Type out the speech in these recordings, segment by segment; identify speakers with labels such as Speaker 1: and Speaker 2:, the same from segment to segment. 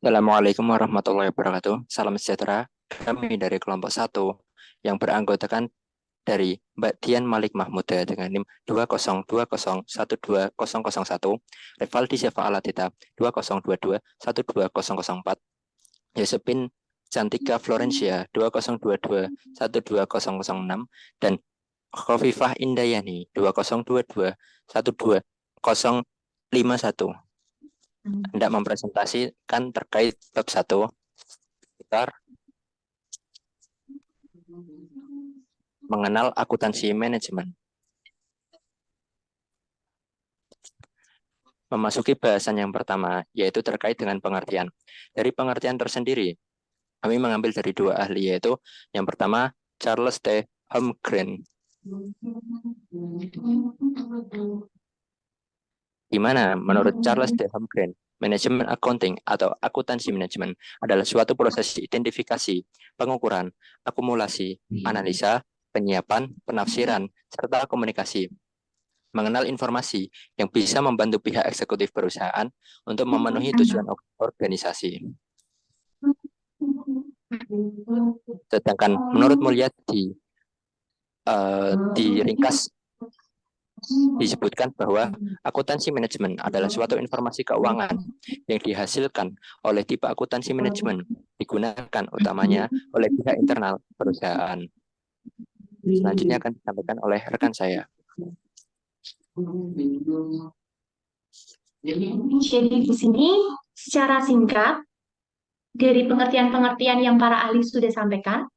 Speaker 1: Assalamualaikum warahmatullahi wabarakatuh. Salam sejahtera. Kami dari kelompok satu yang beranggotakan dari Mbak Dian Malik Mahmuda dengan NIM 202012001, Revaldi Syafa Alatita 2022-12004, Yosepin Cantika Florencia 2022-12006, dan Khofifah Indayani 2022-12051. Hendak mempresentasikan terkait bab 1 sekitar mengenal akuntansi manajemen. Memasuki bahasan yang pertama, yaitu terkait dengan pengertian. Dari pengertian tersendiri, kami mengambil dari dua ahli, yaitu yang pertama Charles T. Holmgren, di mana menurut Charles T. Holmgren, manajemen accounting atau akuntansi manajemen adalah suatu proses identifikasi, pengukuran, akumulasi, analisa, penyiapan, penafsiran, serta komunikasi. Mengenal informasi yang bisa membantu pihak eksekutif perusahaan untuk memenuhi tujuan organisasi. Sedangkan menurut Mulyadi, di ringkas disebutkan bahwa akuntansi manajemen adalah suatu informasi keuangan yang dihasilkan oleh tipe akuntansi manajemen digunakan utamanya oleh pihak internal perusahaan. Selanjutnya akan disampaikan oleh rekan saya.
Speaker 2: Jadi di sini secara singkat dari pengertian-pengertian yang para ahli sudah sampaikan,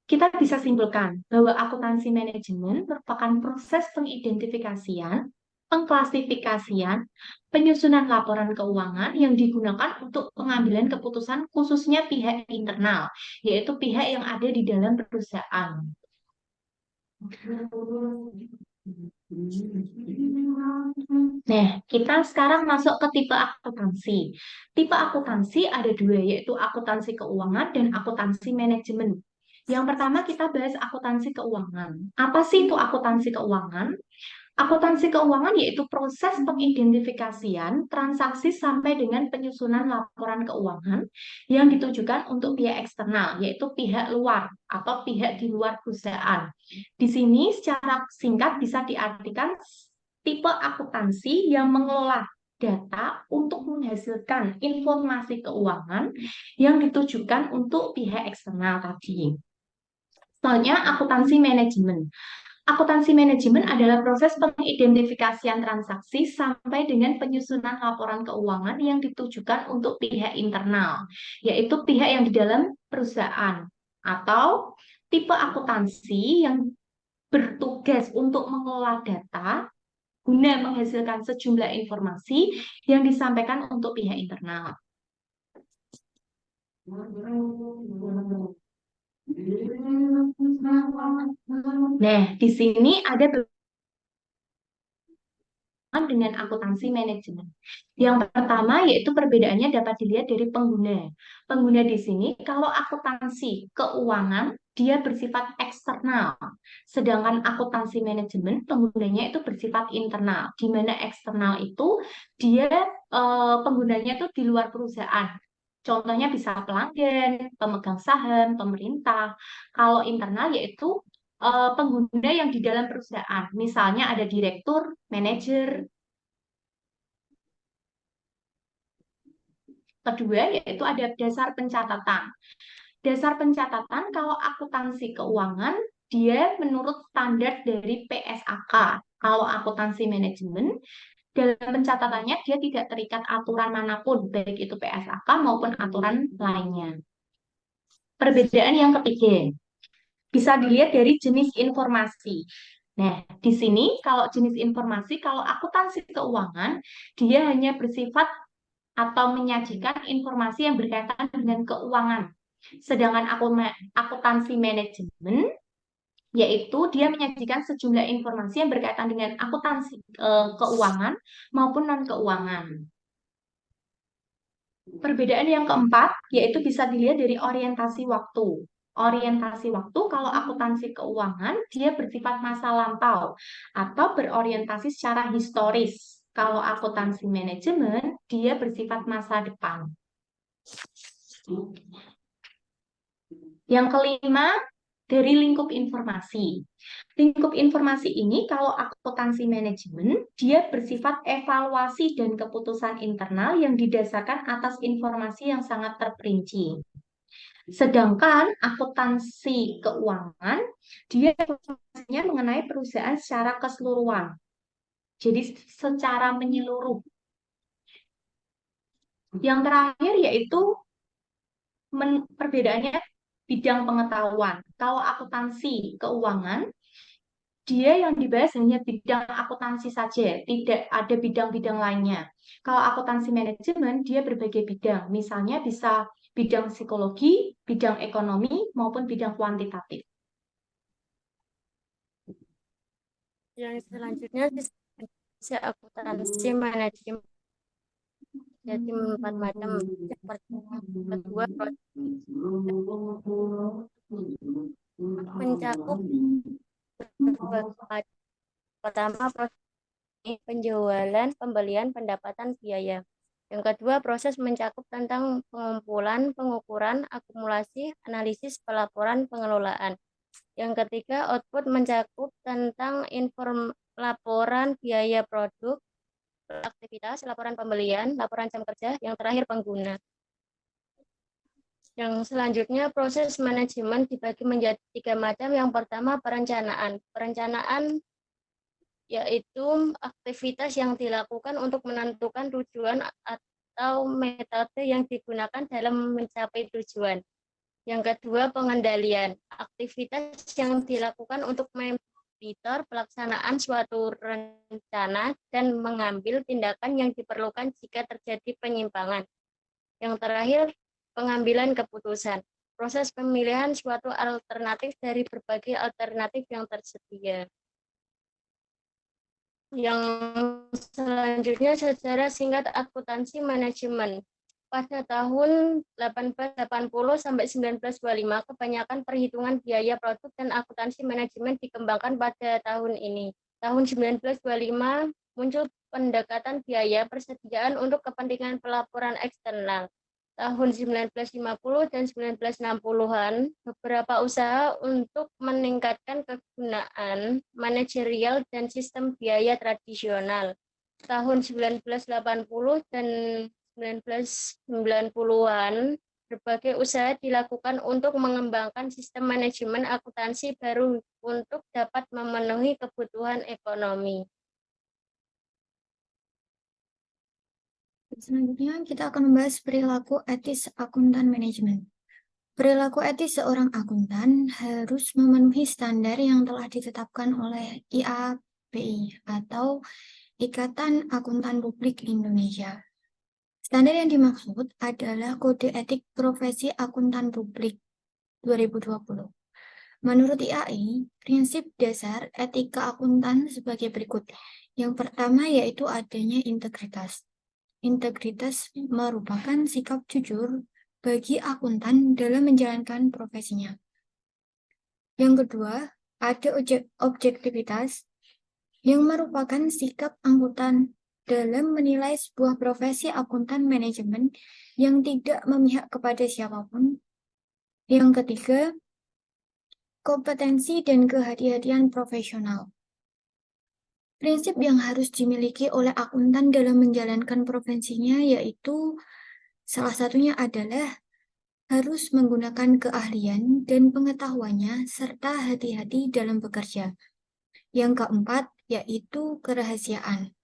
Speaker 2: kita bisa simpulkan bahwa akuntansi manajemen merupakan proses pengidentifikasian, pengklasifikasian, penyusunan laporan keuangan yang digunakan untuk pengambilan keputusan khususnya pihak internal, yaitu pihak yang ada di dalam perusahaan. Nah, kita sekarang masuk ke tipe akuntansi. Tipe akuntansi ada dua, yaitu akuntansi keuangan dan akuntansi manajemen. Yang pertama kita bahas akuntansi keuangan. Apa sih itu akuntansi keuangan? Akuntansi keuangan yaitu proses pengidentifikasian transaksi sampai dengan penyusunan laporan keuangan yang ditujukan untuk pihak eksternal, yaitu pihak luar atau pihak di luar perusahaan. Di sini secara singkat bisa diartikan tipe akuntansi yang mengelola data untuk menghasilkan informasi keuangan yang ditujukan untuk pihak eksternal tadi. Selanjutnya, akuntansi manajemen. Akuntansi manajemen adalah proses pengidentifikasian transaksi sampai dengan penyusunan laporan keuangan yang ditujukan untuk pihak internal, yaitu pihak yang di dalam perusahaan, atau tipe akuntansi yang bertugas untuk mengelola data guna menghasilkan sejumlah informasi yang disampaikan untuk pihak internal. Nah, di sini ada dengan akuntansi manajemen. Yang pertama yaitu perbedaannya dapat dilihat dari pengguna. Pengguna di sini kalau akuntansi keuangan dia bersifat eksternal, sedangkan akuntansi manajemen penggunanya itu bersifat internal. Di mana eksternal itu dia penggunanya itu di luar perusahaan. Contohnya bisa pelanggan, pemegang saham, pemerintah. Kalau internal yaitu pengguna yang di dalam perusahaan. Misalnya ada direktur, manajer. Kedua yaitu ada dasar pencatatan. Dasar pencatatan kalau akuntansi keuangan dia menurut standar dari PSAK. Kalau akuntansi manajemen dalam pencatatannya dia tidak terikat aturan manapun, baik itu PSAK maupun aturan lainnya. Perbedaan yang ketiga, bisa dilihat dari jenis informasi. Nah, di sini kalau jenis informasi, kalau akuntansi keuangan, dia hanya bersifat atau menyajikan informasi yang berkaitan dengan keuangan. Sedangkan akuntansi manajemen, yaitu dia menyajikan sejumlah informasi yang berkaitan dengan akuntansi keuangan maupun non-keuangan. Perbedaan yang keempat, yaitu bisa dilihat dari orientasi waktu. Orientasi waktu kalau akuntansi keuangan dia bersifat masa lampau atau berorientasi secara historis. Kalau akuntansi manajemen dia bersifat masa depan. Yang kelima, dari lingkup informasi. Lingkup informasi ini kalau akuntansi manajemen, dia bersifat evaluasi dan keputusan internal yang didasarkan atas informasi yang sangat terperinci. Sedangkan akuntansi keuangan, dia informasinya mengenai perusahaan secara keseluruhan. Jadi secara menyeluruh. Yang terakhir yaitu perbedaannya bidang pengetahuan. Kalau akuntansi keuangan, dia yang dibahas hanya bidang akuntansi saja, tidak ada bidang-bidang lainnya. Kalau akuntansi manajemen, dia berbagai bidang. Misalnya bisa bidang psikologi, bidang ekonomi, maupun bidang kuantitatif.
Speaker 3: Yang selanjutnya bisa akuntansi manajemen. Jadi 4 macam. Yang kedua, mencakup berbagai. Pertama, proses penjualan, pembelian, pendapatan, biaya. Yang kedua, proses mencakup tentang pengumpulan, pengukuran, akumulasi, analisis, pelaporan, pengelolaan. Yang ketiga, output mencakup tentang laporan biaya produk, aktivitas, laporan pembelian, laporan jam kerja, yang terakhir pengguna. Yang selanjutnya, proses manajemen dibagi menjadi 3 macam. Yang pertama, perencanaan. Perencanaan yaitu aktivitas yang dilakukan untuk menentukan tujuan atau metode yang digunakan dalam mencapai tujuan. Yang kedua, pengendalian. Aktivitas yang dilakukan untuk memonitor pelaksanaan suatu rencana dan mengambil tindakan yang diperlukan jika terjadi penyimpangan. Yang terakhir, pengambilan keputusan. Proses pemilihan suatu alternatif dari berbagai alternatif yang tersedia. Yang selanjutnya, secara singkat akuntansi manajemen. Pada tahun 1880 sampai 1925, kebanyakan perhitungan biaya produk dan akuntansi manajemen dikembangkan pada tahun ini. Tahun 1925 muncul pendekatan biaya persediaan untuk kepentingan pelaporan eksternal. Tahun 1950 dan 1960-an, beberapa usaha untuk meningkatkan kegunaan manajerial dan sistem biaya tradisional. Tahun 1980 dan 1990-an, berbagai usaha dilakukan untuk mengembangkan sistem manajemen akuntansi baru untuk dapat memenuhi kebutuhan ekonomi.
Speaker 4: Selanjutnya, kita akan membahas perilaku etis akuntan manajemen. Perilaku etis seorang akuntan harus memenuhi standar yang telah ditetapkan oleh IAPI atau Ikatan Akuntan Publik Indonesia. Standar yang dimaksud adalah Kode Etik Profesi Akuntan Publik 2020. Menurut IAI, prinsip dasar etika akuntan sebagai berikut. Yang pertama yaitu adanya integritas. Integritas merupakan sikap jujur bagi akuntan dalam menjalankan profesinya. Yang kedua, ada objektivitas yang merupakan sikap akuntan dalam menilai sebuah profesi akuntan manajemen yang tidak memihak kepada siapapun. Yang ketiga, kompetensi dan kehati-hatian profesional. Prinsip yang harus dimiliki oleh akuntan dalam menjalankan profesinya yaitu salah satunya adalah harus menggunakan keahlian dan pengetahuannya serta hati-hati dalam bekerja. Yang keempat yaitu kerahasiaan.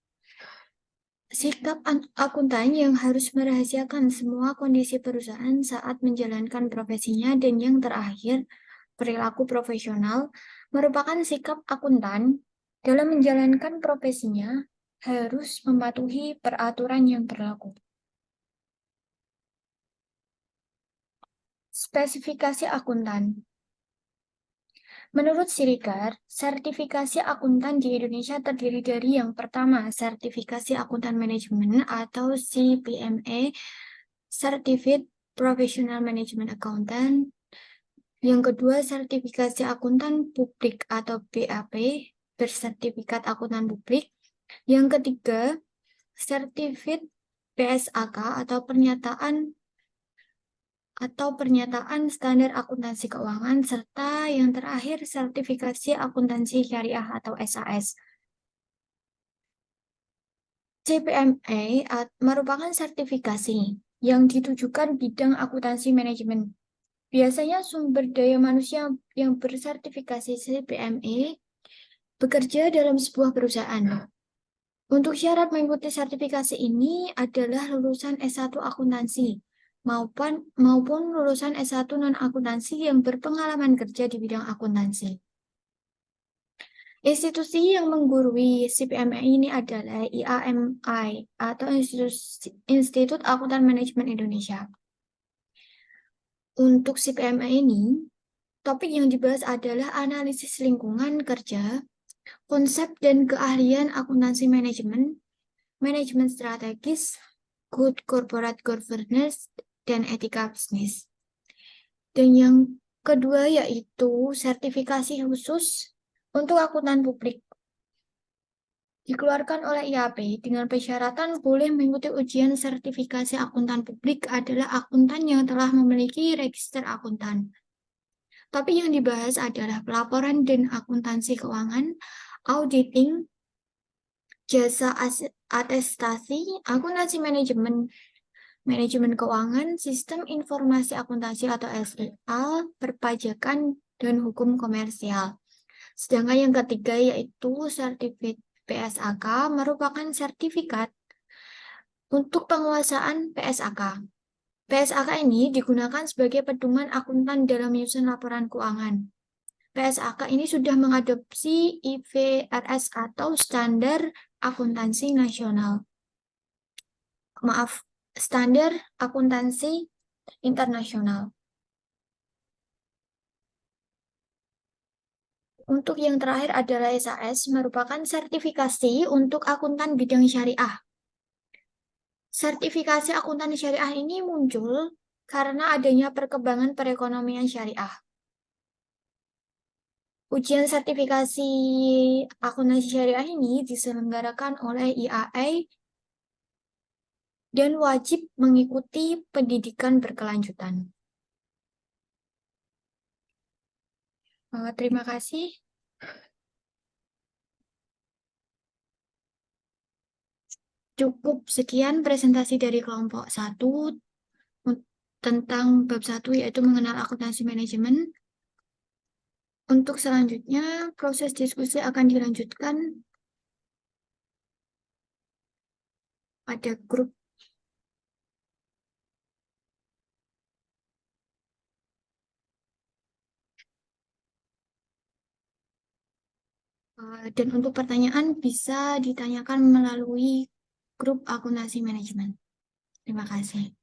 Speaker 4: Sikap akuntan yang harus merahasiakan semua kondisi perusahaan saat menjalankan profesinya. Dan yang terakhir, perilaku profesional merupakan sikap akuntan dalam menjalankan profesinya harus mematuhi peraturan yang berlaku. Spesifikasi akuntan. Menurut Sirikar, sertifikasi akuntan di Indonesia terdiri dari yang pertama, sertifikasi akuntan manajemen atau CPMA, Certified Professional Management Accountant. Yang kedua, sertifikasi akuntan publik atau BAP, bersertifikat akuntan publik. Yang ketiga, Certified PSAK atau pernyataan atau pernyataan standar akuntansi keuangan, serta yang terakhir sertifikasi akuntansi syariah atau SAS. CPMA merupakan sertifikasi yang ditujukan bidang akuntansi manajemen. Biasanya sumber daya manusia yang bersertifikasi CPMA bekerja dalam sebuah perusahaan. Untuk syarat mengikuti sertifikasi ini adalah lulusan S1 akuntansi maupun lulusan S1 non-akuntansi yang berpengalaman kerja di bidang akuntansi. Institusi yang menggurui CPMA ini adalah IAMI atau Institut Akuntan Manajemen Indonesia. Untuk CPMA ini, topik yang dibahas adalah analisis lingkungan kerja, konsep dan keahlian akuntansi manajemen, manajemen strategis, good corporate governance, dan etika bisnis. Dan yang kedua yaitu sertifikasi khusus untuk akuntan publik. Dikeluarkan oleh IAP dengan persyaratan boleh mengikuti ujian sertifikasi akuntan publik adalah akuntan yang telah memiliki register akuntan. Tapi yang dibahas adalah pelaporan dan akuntansi keuangan, auditing, jasa atestasi, akuntansi manajemen, manajemen keuangan, sistem informasi akuntansi atau SIA, perpajakan, dan hukum komersial. Sedangkan yang ketiga yaitu sertifikat PSAK merupakan sertifikat untuk penguasaan PSAK. PSAK ini digunakan sebagai pedoman akuntan dalam menyusun laporan keuangan. PSAK ini sudah mengadopsi IFRS atau Standar Akuntansi Nasional. Maaf, Standar Akuntansi Internasional. Untuk yang terakhir adalah SAS, merupakan sertifikasi untuk akuntan bidang syariah. Sertifikasi akuntan syariah ini muncul karena adanya perkembangan perekonomian syariah. Ujian sertifikasi akuntansi syariah ini diselenggarakan oleh IAI dan wajib mengikuti pendidikan berkelanjutan. Terima kasih. Cukup sekian presentasi dari kelompok 1 tentang bab 1 yaitu mengenal akuntansi manajemen. Untuk selanjutnya proses diskusi akan dilanjutkan pada grup. Dan untuk pertanyaan bisa ditanyakan melalui grup akuntansi manajemen. Terima kasih.